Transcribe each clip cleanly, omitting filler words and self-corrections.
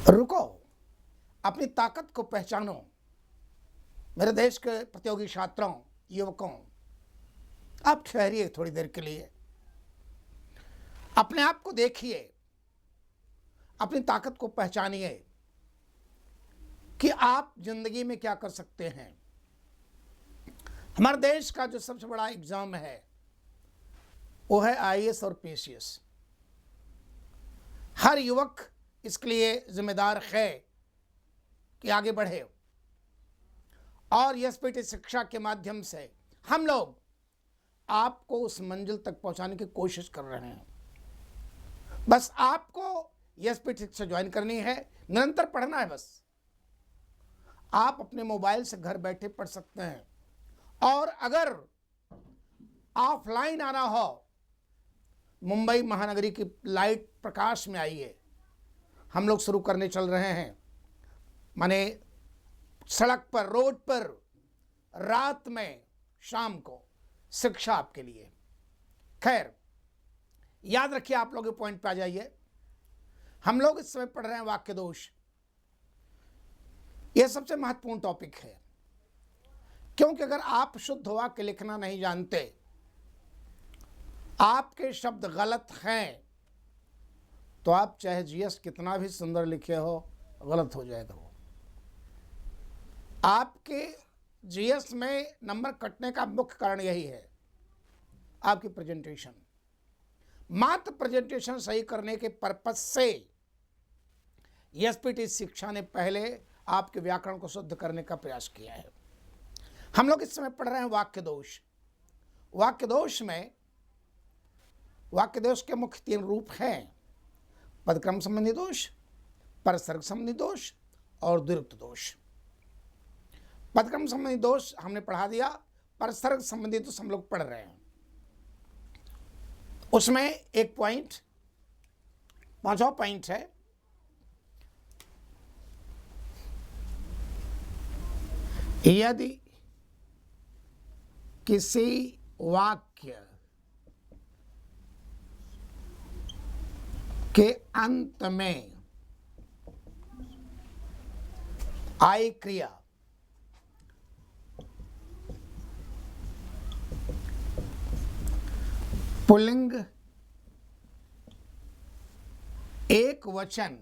रुको, अपनी ताकत को पहचानो। मेरे देश के प्रतियोगी छात्रों, युवकों, आप ठहरिए थोड़ी देर के लिए, अपने आप को देखिए, अपनी ताकत को पहचानिए कि आप जिंदगी में क्या कर सकते हैं। हमारे देश का जो सबसे बड़ा एग्जाम है वो है आईएएस और पीसीएस। हर युवक इसके लिए जिम्मेदार है कि आगे बढ़े और एसपीटी शिक्षा के माध्यम से हम लोग आपको उस मंजिल तक पहुंचाने की कोशिश कर रहे हैं। बस आपको एसपीटी शिक्षा ज्वाइन करनी है, निरंतर पढ़ना है। बस आप अपने मोबाइल से घर बैठे पढ़ सकते हैं, और अगर ऑफलाइन आना हो, मुंबई महानगरी की लाइट प्रकाश में आइए। हम लोग शुरू करने चल रहे हैं, माने सड़क पर, रोड पर, रात में, शाम को शिक्षा आपके लिए। खैर, याद रखिए, आप लोग पॉइंट पे आ जाइए। हम लोग इस समय पढ़ रहे हैं वाक्य दोष। यह सबसे महत्वपूर्ण टॉपिक है, क्योंकि अगर आप शुद्ध वाक्य लिखना नहीं जानते, आपके शब्द गलत हैं, तो आप चाहे जीएस कितना भी सुंदर लिखे हो, गलत हो जाएगा वो। आपके जीएस में नंबर कटने का मुख्य कारण यही है, आपकी प्रेजेंटेशन। मात्र प्रेजेंटेशन सही करने के पर्पज से एसपीटी शिक्षा ने पहले आपके व्याकरण को शुद्ध करने का प्रयास किया है। हम लोग इस समय पढ़ रहे हैं वाक्य दोष। वाक्य दोष में वाक्य दोष के मुख्य 3 रूप हैं: पदक्रम संबंधी दोष, परसर्ग संबंधी दोष और द्विरुक्त दोष। पदक्रम संबंधी दोष हमने पढ़ा दिया, परसर्ग संबंधी दोष हम लोग पढ़ रहे हैं। उसमें एक पॉइंट, 5वां पॉइंट है, यदि किसी वाक्य के अंत में आई क्रिया पुल्लिंग, एक वचन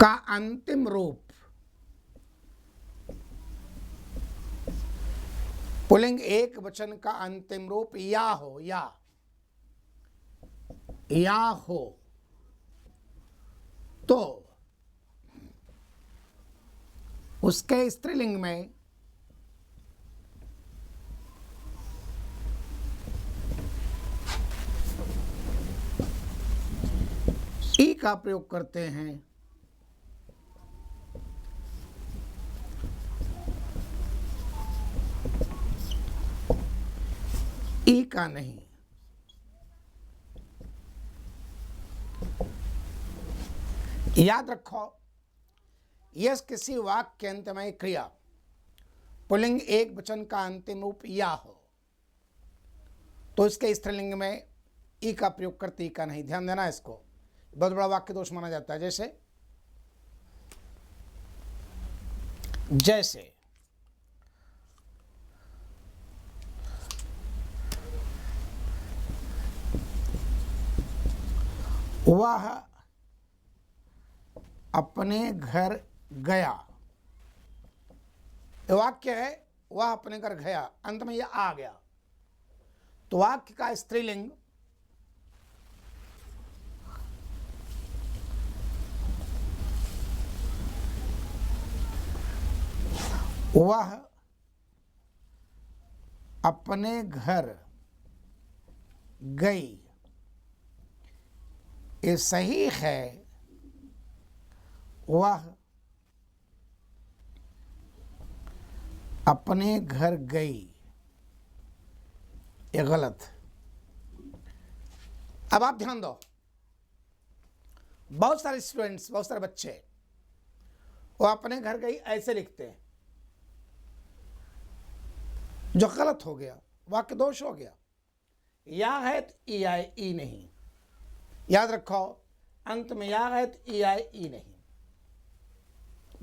का अंतिम रूप, पुल्लिंग एक वचन का अंतिम रूप या हो, या हो, तो उसके स्त्रीलिंग में ई का प्रयोग करते हैं। ई का नहीं। याद रखो, यस किसी वाक्य के अंत में क्रिया पुल्लिंग एक वचन का अंतिम रूप या हो, तो इसके स्त्रीलिंग में ई का प्रयोग करते, ई का नहीं। ध्यान देना, इसको बहुत बड़ा वाक्य दोष माना जाता है। जैसे वह अपने घर गया, वाक्य है वह अपने घर गया, अंत में यह आ गया, तो वाक्य का स्त्रीलिंग वह अपने घर गई, ये सही है। वह अपने घर गई, ये गलत। अब आप ध्यान दो, बहुत सारे स्टूडेंट्स, बहुत सारे बच्चे वो अपने घर गई ऐसे लिखते हैं, जो गलत हो गया, वाक्य दोष हो गया। या है तो ई आई ई नहीं, याद रखो, अंत में या है तो ई आई ई नहीं।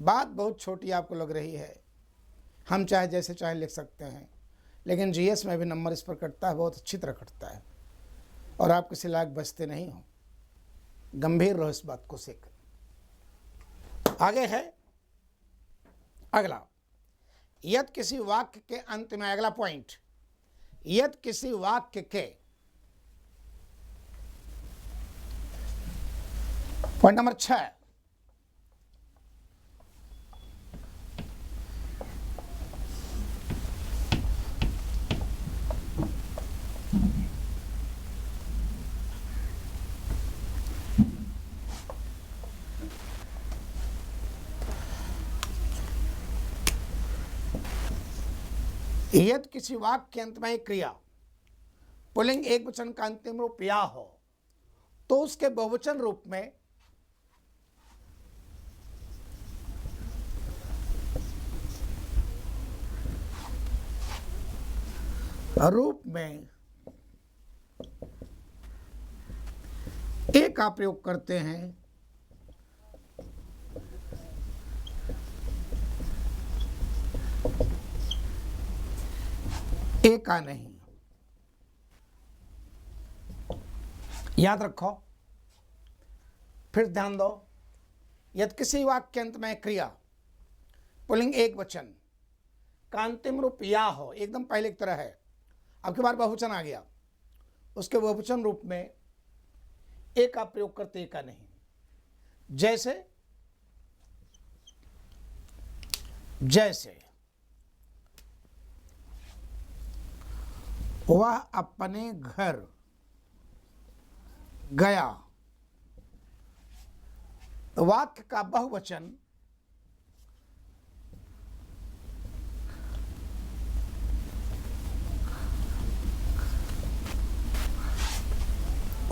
बात बहुत छोटी आपको लग रही है, हम चाहे जैसे चाहे लिख सकते हैं, लेकिन जीएस में भी नंबर इस पर कटता है, बहुत अच्छी तरह कटता है, और आप किसी लायक बचते नहीं हो। गंभीर रहो इस बात को सीख। आगे है अगला, यदि किसी वाक्य के अंत में, अगला पॉइंट, यदि किसी वाक्य के, पॉइंट नंबर 6, यदि किसी वाक्य के अंत में एक क्रिया पुल्लिंग एक वचन का अंतिम रूप या हो तो उसके बहुवचन रूप में ए का प्रयोग करते हैं, ए का नहीं। याद रखो, फिर ध्यान दो, यदि किसी वाक्य के अंत में क्रिया पुल्लिंग एक वचन का अंतिम रूप या हो, एकदम पहले की तरह है, अब की बार बहुवचन आ गया, उसके बहुवचन रूप में ए का प्रयोग करते ए का नहीं। जैसे जैसे वह अपने घर गया, तो वाक्य का बहुवचन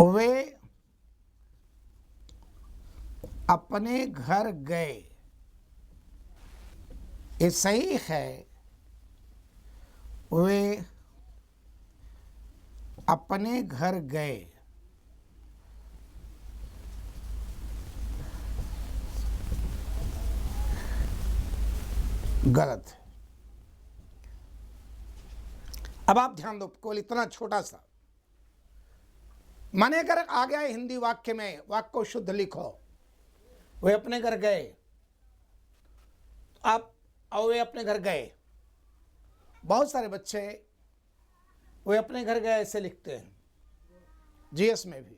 वे अपने घर गए, ये सही है, वे अपने घर गए। गलत है। अब आप ध्यान दो, केवल इतना छोटा सा, माने अगर आ गया हिंदी वाक्य में, वाक्य को शुद्ध लिखो, वे अपने घर गए, आप और वे अपने घर गए, बहुत सारे बच्चे वे अपने घर गए ऐसे लिखते हैं जीएस में भी,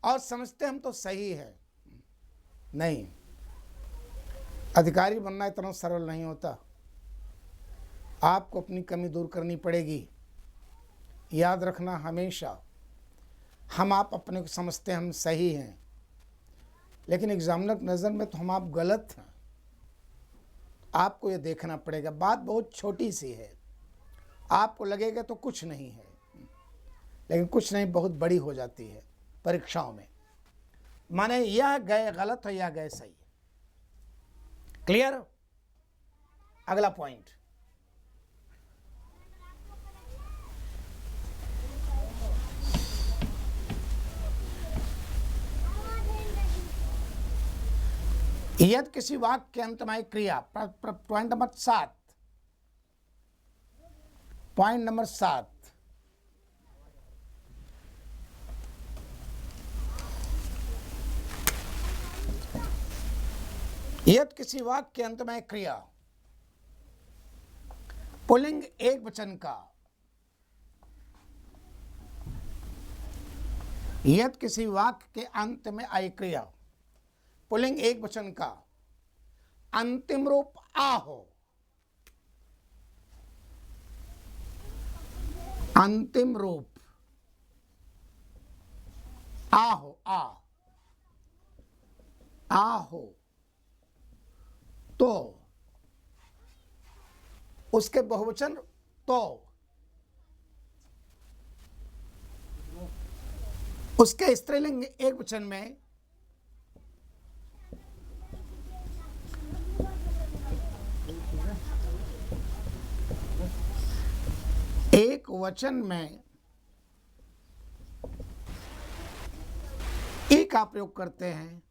और समझते हम तो सही है। नहीं, अधिकारी बनना इतना सरल नहीं होता, आपको अपनी कमी दूर करनी पड़ेगी। याद रखना हमेशा, हम आप अपने को समझते हम सही हैं, लेकिन एग्जामिनर की नज़र में तो हम आप गलत हैं। आपको ये देखना पड़ेगा। बात बहुत छोटी सी है, आपको लगेगा तो कुछ नहीं है, लेकिन कुछ नहीं बहुत बड़ी हो जाती है परीक्षाओं में। माने यह गए गलत है, यह गए सही है। क्लियर? अगला पॉइंट, यदि किसी वाक्य के अंत में क्रिया, पॉइंट नंबर 7, पॉइंट नंबर 7, यदि किसी वाक्य के अंत में क्रिया पुल्लिंग एक वचन का, यदि किसी वाक्य के अंत में आई क्रिया पुल्लिंग एक वचन का अंतिम रूप आ हो, अंतिम रूप आ हो, आ हो, तो उसके बहुवचन, तो उसके स्त्रीलिंग एक वचन में एक वचन में ई का प्रयोग करते हैं।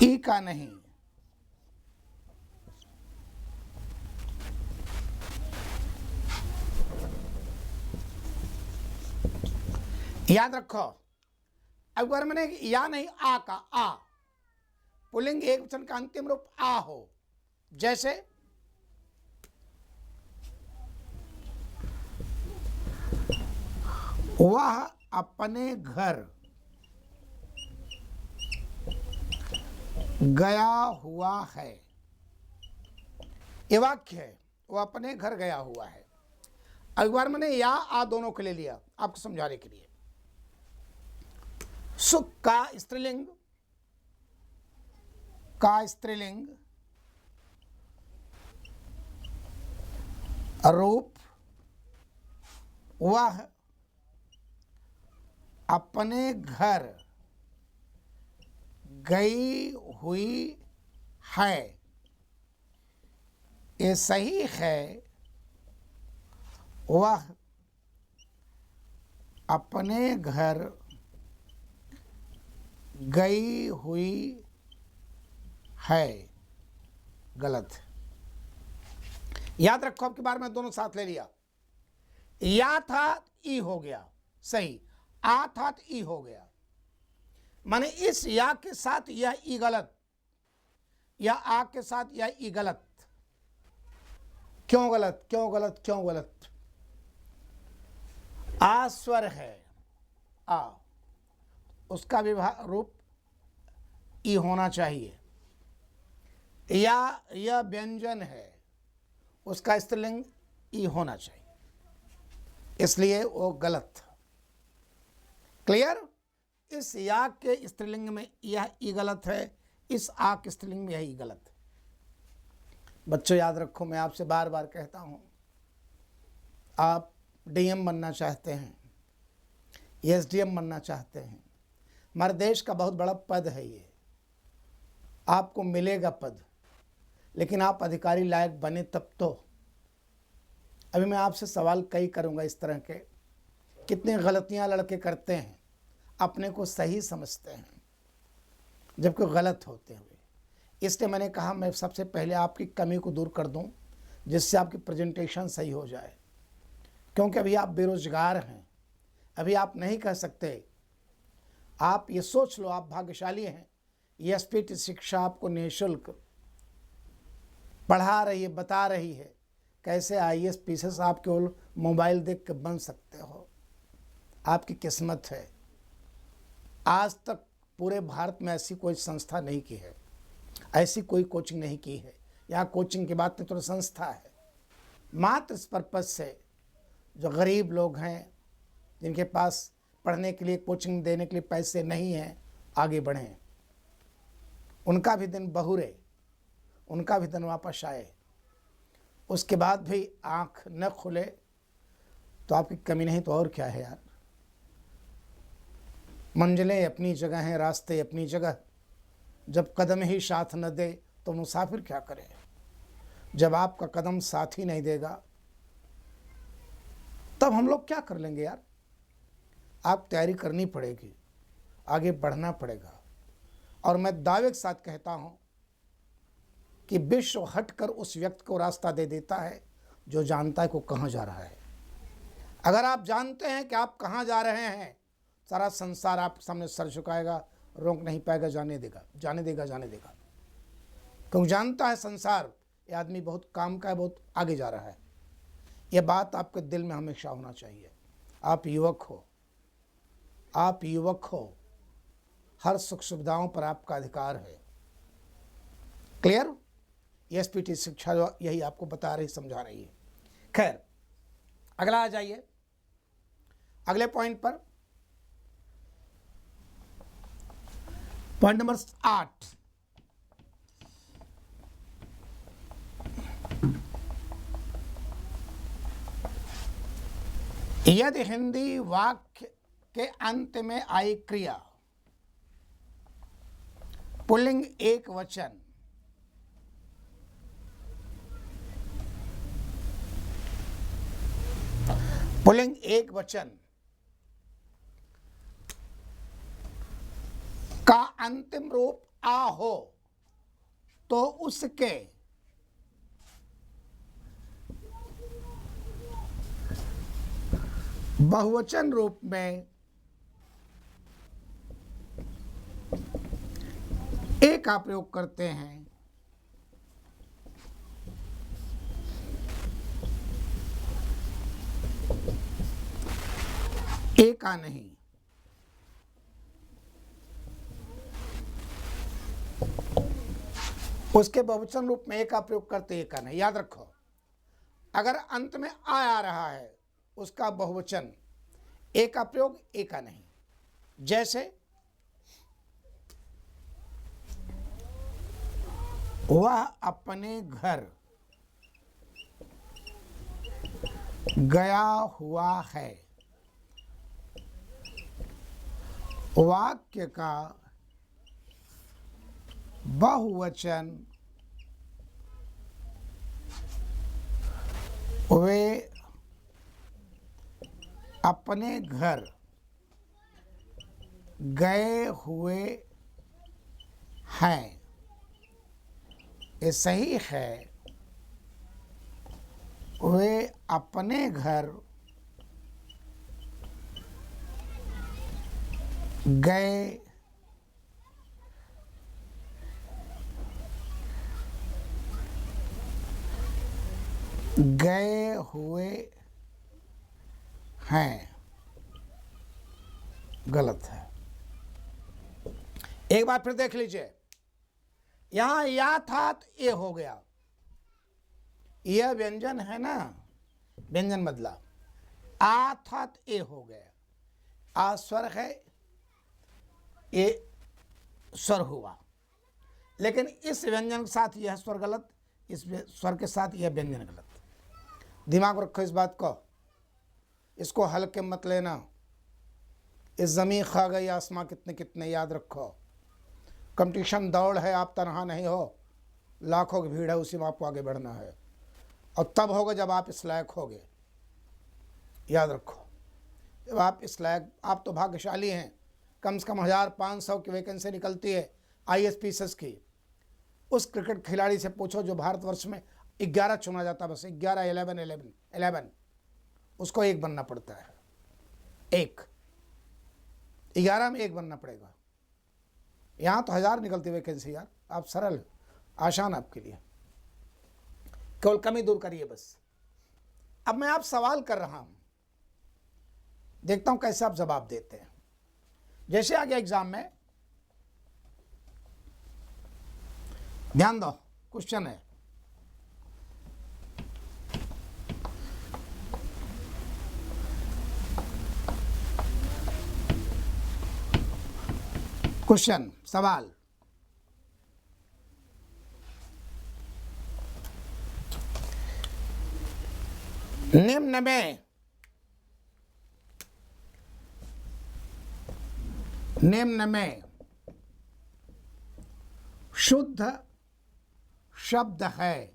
ई का नहीं। याद रखो, अगर मैंने या नहीं आ का आ, पुल्लिंग एक वचन का अंतिम रूप आ हो, जैसे वह अपने घर गया हुआ है, ये वाक्य है, वो अपने घर गया हुआ है। एक बार मैंने या आ दोनों के लिए लिया आपको समझाने के लिए। सुख का स्त्रीलिंग, रूप वह अपने घर गई हुई है, ये सही है, वह अपने घर गई हुई है, गलत। याद रखो, आपके बारे में दोनों साथ ले लिया। या था ई हो गया सही, आ था तो ई हो गया। माने इस या के साथ यह ई गलत, या आ के साथ यह ई गलत। क्यों गलत, क्यों गलत, क्यों गलत? आ स्वर है, आ, उसका विभाग रूप ई होना चाहिए। या यह व्यंजन है, उसका स्त्रीलिंग ई होना चाहिए, इसलिए वो गलत था। क्लियर? इस या के स्त्रीलिंग में यह ई गलत है, इस आ के स्त्रीलिंग में यह ई गलत है। बच्चों याद रखो, मैं आपसे बार बार कहता हूं, आप डीएम बनना चाहते हैं, एसडीएम बनना चाहते हैं, हमारे देश का बहुत बड़ा पद है ये, आपको मिलेगा पद, लेकिन आप अधिकारी लायक बने तब तो। अभी मैं आपसे सवाल कई करूंगा इस तरह के, कितनी गलतियां लड़के करते हैं, अपने को सही समझते हैं जबकि गलत होते हुए। इसलिए मैंने कहा मैं सबसे पहले आपकी कमी को दूर कर दूं, जिससे आपकी प्रेजेंटेशन सही हो जाए। क्योंकि अभी आप बेरोजगार हैं, अभी आप नहीं कह सकते। आप ये सोच लो, आप भाग्यशाली हैं, एसपीटी शिक्षा आपको निःशुल्क पढ़ा रही है, बता रही है कैसे आईएएस पीसीएस आप केवल मोबाइल देख के बन सकते हो। आपकी किस्मत है। आज तक पूरे भारत में ऐसी कोई संस्था नहीं की है, ऐसी कोई कोचिंग नहीं की है। यहाँ कोचिंग की बात नहीं, तो संस्था है। मात्र इस पर्पज से जो गरीब लोग हैं, जिनके पास पढ़ने के लिए, कोचिंग देने के लिए पैसे नहीं हैं, आगे बढ़ें, उनका भी दिन बहुरे, उनका भी दिन वापस आए। उसके बाद भी आँख न खुले तो आपकी कमी नहीं तो और क्या है यार। मंजिलें अपनी जगह हैं, रास्ते अपनी जगह। जब कदम ही साथ न दे तो मुसाफिर क्या करे। जब आपका कदम साथ ही नहीं देगा तब हम लोग क्या कर लेंगे यार। आप तैयारी करनी पड़ेगी, आगे बढ़ना पड़ेगा। और मैं दावे के साथ कहता हूं कि विश्व हटकर उस व्यक्ति को रास्ता दे देता है जो जानता है को कहां जा रहा है। अगर आप जानते हैं कि आप कहां जा रहे हैं, सारा संसार आपके सामने सर झुकाएगा, रोक नहीं पाएगा, जाने देगा, जाने देगा, जाने देगा। क्योंकि जानता है संसार, ये आदमी बहुत काम का है, बहुत आगे जा रहा है। यह बात आपके दिल में हमेशा होना चाहिए। आप युवक हो, आप युवक हो, हर सुख सुविधाओं पर आपका अधिकार है। क्लियर? एसपीटी शिक्षा जो यही आपको बता रही, समझा रही है। खैर, अगला आ जाइए, अगले पॉइंट पर। पॉइंट नंबर 8, यदि हिंदी वाक्य के अंत में आई क्रिया पुल्लिंग एक वचन पुल्लिंग एक वचन का अंतिम रूप आ हो तो उसके बहुवचन रूप में ए का प्रयोग करते हैं। ए का नहीं। उसके बहुवचन रूप में ए का प्रयोग करते ए का नहीं। याद रखो, अगर अंत में आ रहा है उसका बहुवचन, ए का प्रयोग ए का नहीं। जैसे वह अपने घर गया हुआ है। वाक्य का बहुवचन वे अपने घर गए हुए हैं। ये सही है, वे अपने घर गए हुए हैं। गलत है। एक बार फिर देख लीजिए, यहां या था तो ये हो गया। यह व्यंजन है ना, व्यंजन बदला। आ था तो ये हो गया। आ स्वर है, ये स्वर हुआ। लेकिन इस व्यंजन के साथ यह स्वर गलत, इस स्वर के साथ यह व्यंजन गलत। दिमाग रखो इस बात को, इसको हल्के मत लेना। इस ज़मीं खा गई आसमां कितने कितने, याद रखो। कंपटीशन दौड़ है, आप तनहा नहीं हो, लाखों की भीड़ है, उसी में आपको आगे बढ़ना है। और तब होगा जब आप इस लायक होगे। याद रखो, जब आप इस लायक, आप तो भाग्यशाली हैं, कम से कम 1500 की वैकेंसी निकलती है IAS की। उस क्रिकेट खिलाड़ी से पूछो जो भारतवर्ष में 11 चुना जाता, बस 11, 11, उसको एक बनना पड़ता है। 11 में 1 बनना पड़ेगा। यहाँ तो 1000 निकलती वैकेंसी यार। आप सरल, आसान आपके लिए, केवल कमी दूर करिए बस। अब मैं आप सवाल कर रहा हूं, देखता हूं कैसे आप जवाब देते हैं। जैसे आ गया एग्जाम में, ध्यान दो, क्वेश्चन है, क्वेश्चन सवाल, निम्न में शुद्ध शब्द है।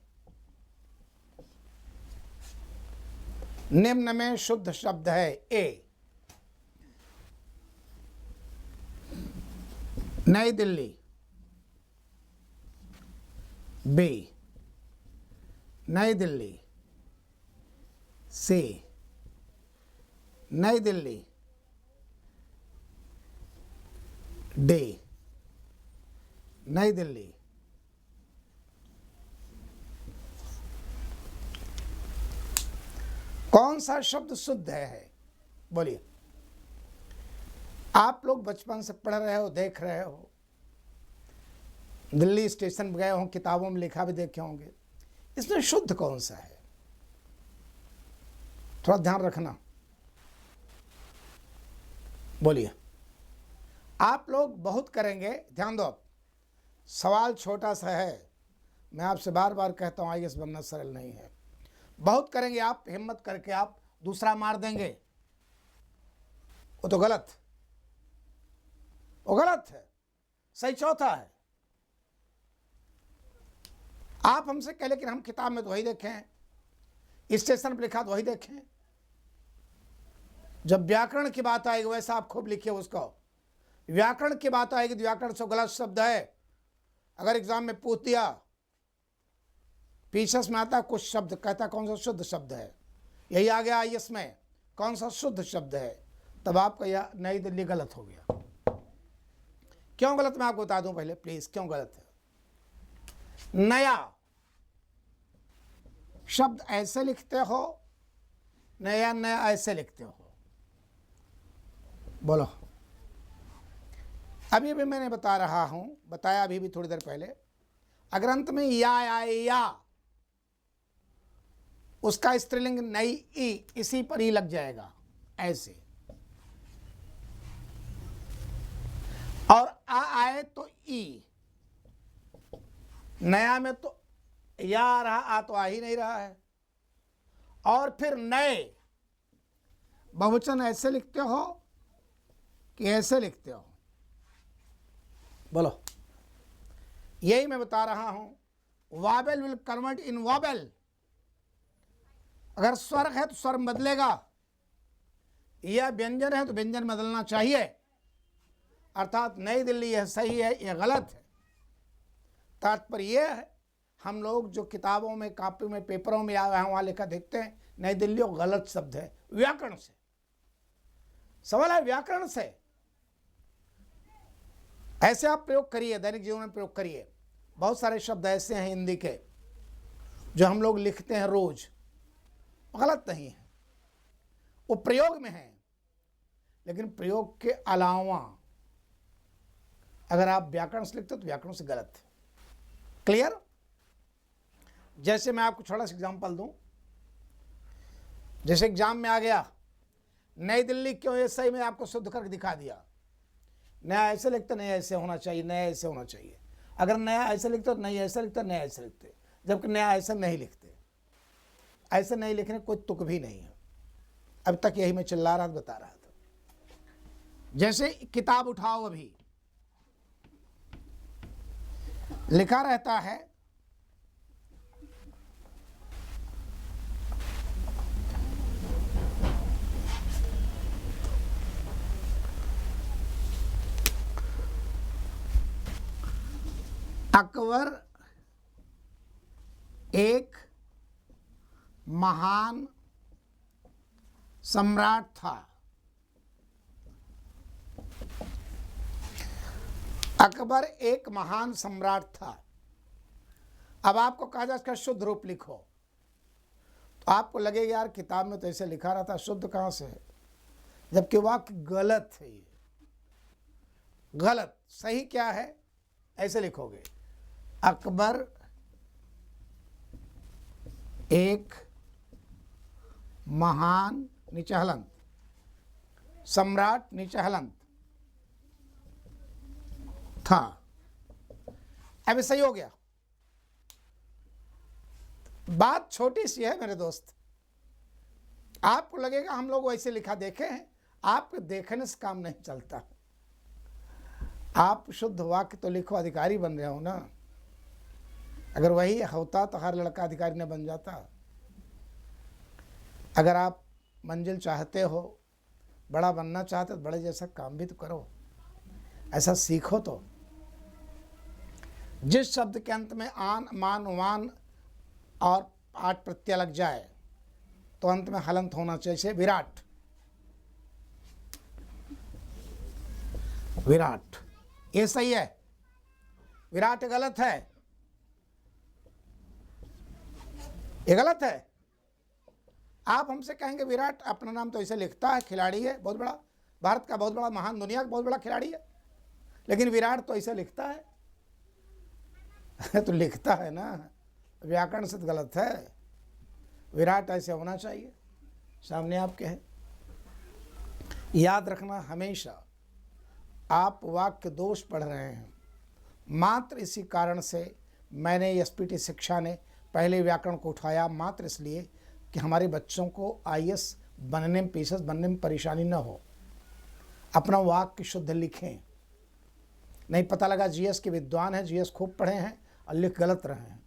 निम्न में शुद्ध शब्द है। ए, नई दिल्ली। बी, नई दिल्ली। सी, नई दिल्ली। डी, नई दिल्ली। कौन सा शब्द शुद्ध है? बोलिए। आप लोग बचपन से पढ़ रहे हो, देख रहे हो, दिल्ली स्टेशन गए हो, किताबों में लिखा भी देखे होंगे। इसमें शुद्ध कौन सा है? थोड़ा ध्यान रखना। बोलिए। आप लोग बहुत करेंगे, ध्यान दो। सवाल छोटा सा है, मैं आपसे बार बार कहता हूं IAS बनना सरल नहीं है। बहुत करेंगे आप, हिम्मत करके आप दूसरा मार देंगे, वो तो गलत, वो गलत है। सही चौथा है। आप हमसे कह, लेकिन हम किताब में तो वही देखें हैं, स्टेशन पर लिखा तो वही देखें। जब व्याकरण की बात आएगी वैसा आप खूब लिखिए उसको। व्याकरण की बात आएगी तो व्याकरण से गलत शब्द है। अगर एग्जाम में पूछ दिया, पीछस में आता कुछ शब्द, कहता कौन सा शुद्ध शब्द है, यही आ गया आईएएस में कौन सा शुद्ध शब्द है, तब आपका यह नई दिल्ली गलत हो गया। क्यों गलत मैं आपको बता दूं पहले प्लीज, क्यों गलत है। नया शब्द ऐसे लिखते हो, नया नया ऐसे लिखते हो। बोलो, अभी भी मैंने बताया अभी भी थोड़ी देर पहले, अगर अंत में या आए या, उसका स्त्रीलिंग नई ई इसी पर ही लग जाएगा ऐसे, और आ आए तो ई, नया में तो या आ रहा, आ तो आ ही नहीं रहा है। और फिर नए बहुवचन ऐसे लिखते हो कि ऐसे लिखते हो। बोलो, यही मैं बता रहा हूं। Vowel will convert in vowel. अगर स्वर है तो स्वर बदलेगा, यह व्यंजन है तो व्यंजन बदलना चाहिए। अर्थात नई दिल्ली यह सही है, यह गलत है। तात्पर्य यह है, हम लोग जो किताबों में, कॉपी में, पेपरों में या वहाँ लिखा देखते हैं नई दिल्ली, वो गलत शब्द है व्याकरण से। सवाल है व्याकरण से। ऐसे आप प्रयोग करिए, दैनिक जीवन में प्रयोग करिए। बहुत सारे शब्द ऐसे हैं हिंदी के जो हम लोग लिखते हैं रोज, गलत नहीं है, वो प्रयोग में है, लेकिन प्रयोग के अलावा अगर आप व्याकरण से लिखते हो तो व्याकरण से गलत है। क्लियर? जैसे मैं आपको थोड़ा सा एग्जाम्पल दूं, जैसे एग्जाम में आ गया नई दिल्ली क्यों, ये सही में आपको शुद्ध करके दिखा दिया। नया ऐसे लिखते, नया ऐसे होना चाहिए, नया ऐसे होना चाहिए। अगर नया ऐसे लिखते तो नया ऐसे लिखते, नया ऐसे लिखते, जबकि नया ऐसे नहीं लिखते। ऐसे नहीं लिखने कोई तुक भी नहीं है। अब तक यही मैं चिल्ला रहा था, बता रहा था। जैसे किताब उठाओ, अभी लिखा रहता है अकबर एक महान सम्राट था। अकबर एक महान सम्राट था। अब आपको कहा जाए इसका शुद्ध रूप लिखो, तो आपको लगेगा यार किताब में तो ऐसे लिखा रहा था, शुद्ध कहाँ से है, जबकि वाक्य गलत है। ये गलत, सही क्या है, ऐसे लिखोगे, अकबर एक महान नीचे हलंत, सम्राट नीचे हलंत था। अब सही हो गया। बात छोटी सी है मेरे दोस्त, आपको लगेगा हम लोग वैसे लिखा देखे हैं, आपके देखने से काम नहीं चलता। आप शुद्ध वाक्य तो लिखो, अधिकारी बन रहे हो ना। अगर वही होता तो हर लड़का अधिकारी न बन जाता। अगर आप मंजिल चाहते हो, बड़ा बनना चाहते हो, बड़े जैसा काम भी तो करो, ऐसा सीखो। तो जिस शब्द के अंत में आन, मान, वान और आठ प्रत्यय लग जाए तो अंत में हलंत होना चाहिए। विराट, विराट ये सही है, विराट गलत है, ये गलत है। आप हमसे कहेंगे विराट अपना नाम तो ऐसे लिखता है, खिलाड़ी है, बहुत बड़ा, भारत का बहुत बड़ा, महान, दुनिया का बहुत बड़ा खिलाड़ी है, लेकिन विराट तो ऐसे लिखता है। तो लिखता है ना, व्याकरण से तो गलत है। विराट ऐसे होना चाहिए, सामने आपके है। याद रखना हमेशा, आप वाक्य दोष पढ़ रहे हैं। मात्र इसी कारण से मैंने एसपीटी शिक्षा ने पहले व्याकरण को उठाया, मात्र इसलिए कि हमारे बच्चों को आईएएस बनने में, पीएस बनने में परेशानी न हो। अपना वाक्य शुद्ध लिखें, नहीं पता लगा जीएस के विद्वान हैं, जीएस खूब पढ़े हैं और लिख गलत रहे हैं,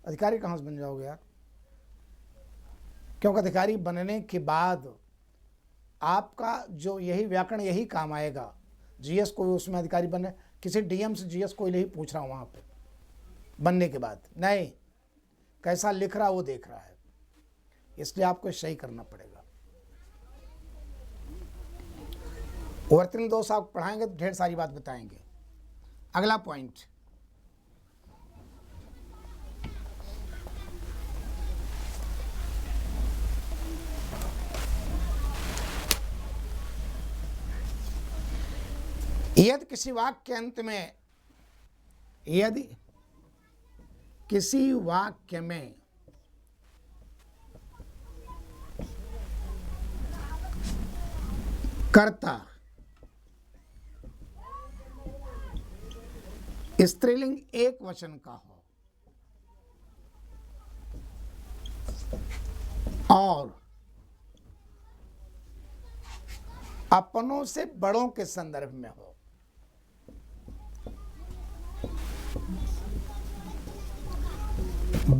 अधिकारी कहाँ से बन जाओगे यार। क्योंकि अधिकारी बनने के बाद आपका जो यही व्याकरण यही काम आएगा। जीएस कोई उसमें अधिकारी बने, किसी डीएम से जीएस कोई नहीं पूछ रहा हूँ वहाँ पे बनने के बाद, नहीं, कैसा लिख रहा वो देख रहा है, इसलिए आपको सही करना पड़ेगा। वर्तनी दोष आप पढ़ाएंगे तो ढेर सारी बात बताएंगे। अगला पॉइंट, यदि किसी वाक्य के अंत में, यदि किसी वाक्य में कर्ता स्त्रीलिंग एक वचन का हो और अपनों से बड़ों के संदर्भ में हो,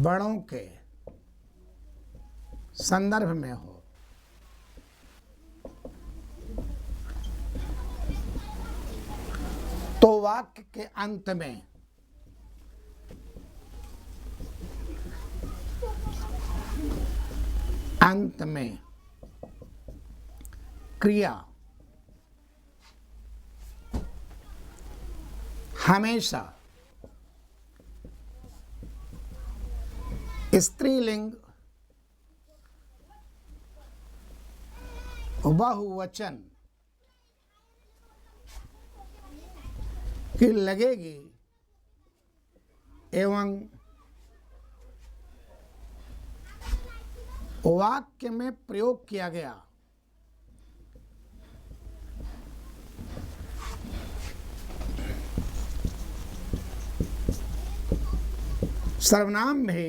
बड़ों के संदर्भ में हो, तो वाक्य के अंत में क्रिया हमेशा स्त्रीलिंग बहुवचन की लगेगी एवं वाक्य में प्रयोग किया गया सर्वनाम भी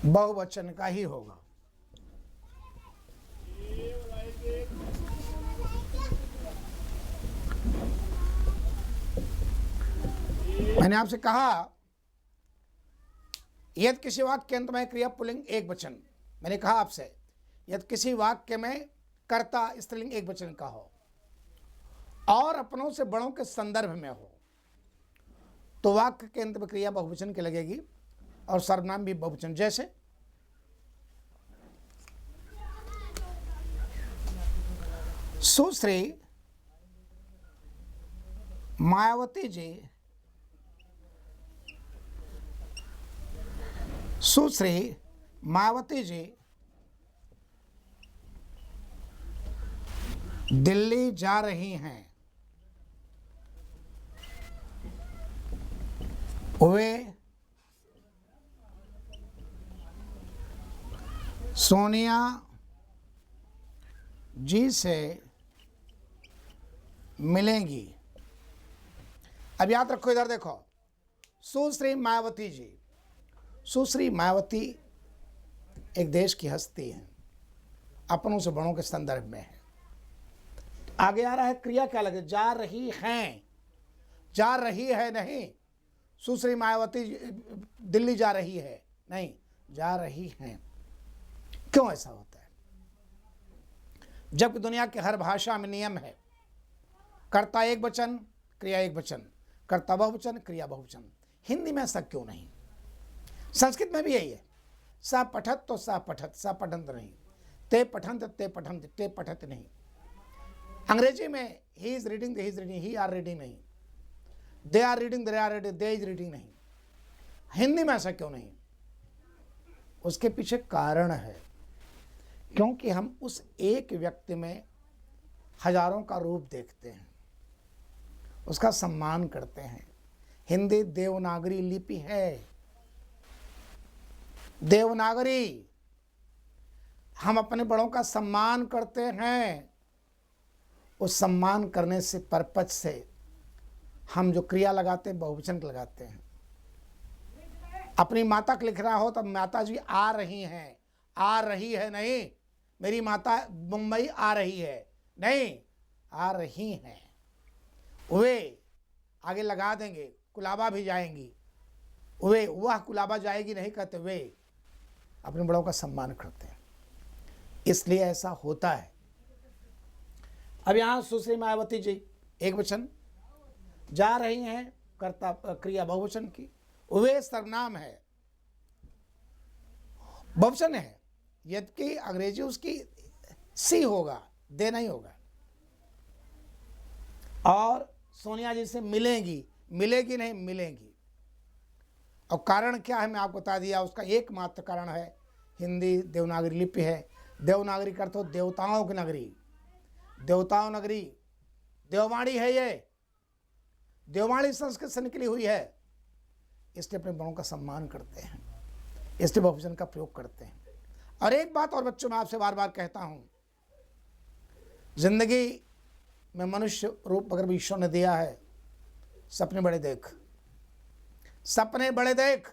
बहुवचन का ही होगा। मैंने आपसे कहा यदि किसी वाक्य के अंत में क्रिया पुल्लिंग एक वचन, मैंने कहा आपसे यदि किसी वाक्य में कर्ता स्त्रीलिंग एक वचन का हो और अपनों से बड़ों के संदर्भ में हो, तो वाक्य के अंत में क्रिया बहुवचन की लगेगी और सर्वनाम भी बहुवचन। जैसे सुश्री मायावती जी, सुश्री मायावती जी दिल्ली जा रही हैं। वे सोनिया जी से मिलेंगी। अब याद रखो, इधर देखो, सुश्री मायावती जी, सुश्री मायावती एक देश की हस्ती है, अपनों से बड़ों के संदर्भ में है। आगे आ रहा है क्रिया क्या लगे, जा रही हैं, जा रही है नहीं, सुश्री मायावती दिल्ली जा रही है नहीं, जा रही हैं। क्यों ऐसा होता है? जबकि दुनिया के हर भाषा में नियम है, कर्ता एक वचन क्रिया एक वचन, कर्ता बहुवचन क्रिया बहुवचन। हिंदी में ऐसा क्यों नहीं? संस्कृत में भी यही है, सा पठत तो सा पठत, सा पठंत नहीं, ते पठंत ते पठंत, ते पठत नहीं। अंग्रेजी में he is reading, he is reading, he are reading नहीं, they are reading, they are reading, they is reading नहीं। हिंदी में ऐसा क्यों नहीं? उसके पीछे कारण है, क्योंकि हम उस एक व्यक्ति में हजारों का रूप देखते हैं, उसका सम्मान करते हैं। हिंदी देवनागरी लिपि है, देवनागरी। हम अपने बड़ों का सम्मान करते हैं, उस सम्मान करने से परपच से हम जो क्रिया लगाते हैं बहुवचन लगाते हैं। अपनी माता को लिख रहा हो तब माता जी आ रही हैं, आ रही है नहीं, मेरी माता मुंबई आ रही है नहीं, आ रही हैं। वे आगे लगा देंगे, कुलाबा भी जाएंगी, वे वह कुलाबा जाएगी नहीं कहते वे। अपने बड़ों का सम्मान करते हैं, इसलिए ऐसा होता है। अब यहाँ सुश्री मायावती जी एक वचन जा रही हैं, कर्ता क्रिया बहुवचन की, वे सर्वनाम है, बहुवचन है, यद्यपि अंग्रेजी उसकी सी होगा, देना ही होगा। और सोनिया जी से मिलेंगी, मिलेगी नहीं, मिलेंगी। और कारण क्या है मैं आपको बता दिया, उसका एकमात्र कारण है हिंदी देवनागरी लिपि है। देवनागरी का अर्थ हो देवताओं की नगरी, देवताओं नगरी, देववाणी है ये, देववाणी संस्कृत से निकली हुई है, इसलिए अपने बड़ों का सम्मान करते हैं, इसलिए बहुवचन का प्रयोग करते हैं। और एक बात और बच्चों, मैं आपसे बार बार कहता हूं, जिंदगी में मनुष्य रूप अगर ईश्वर ने दिया है, सपने बड़े देख, सपने बड़े देख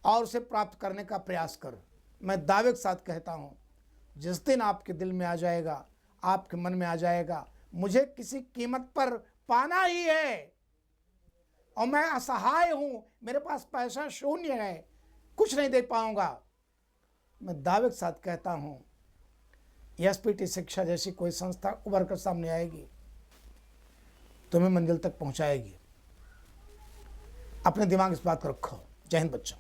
और उसे प्राप्त करने का प्रयास कर। मैं दावे के साथ कहता हूं, जिस दिन आपके दिल में आ जाएगा, आपके मन में आ जाएगा, मुझे किसी कीमत पर पाना ही है और मैं असहाय हूं, मेरे पास पैसा शून्य है, कुछ नहीं दे पाऊंगा, मैं दावे के साथ कहता हूं, एसपीटी शिक्षा जैसी कोई संस्था उभर कर सामने आएगी, तुम्हें मंजिल तक पहुंचाएगी। अपने दिमाग इस बात को रखो। जय हिंद बच्चों।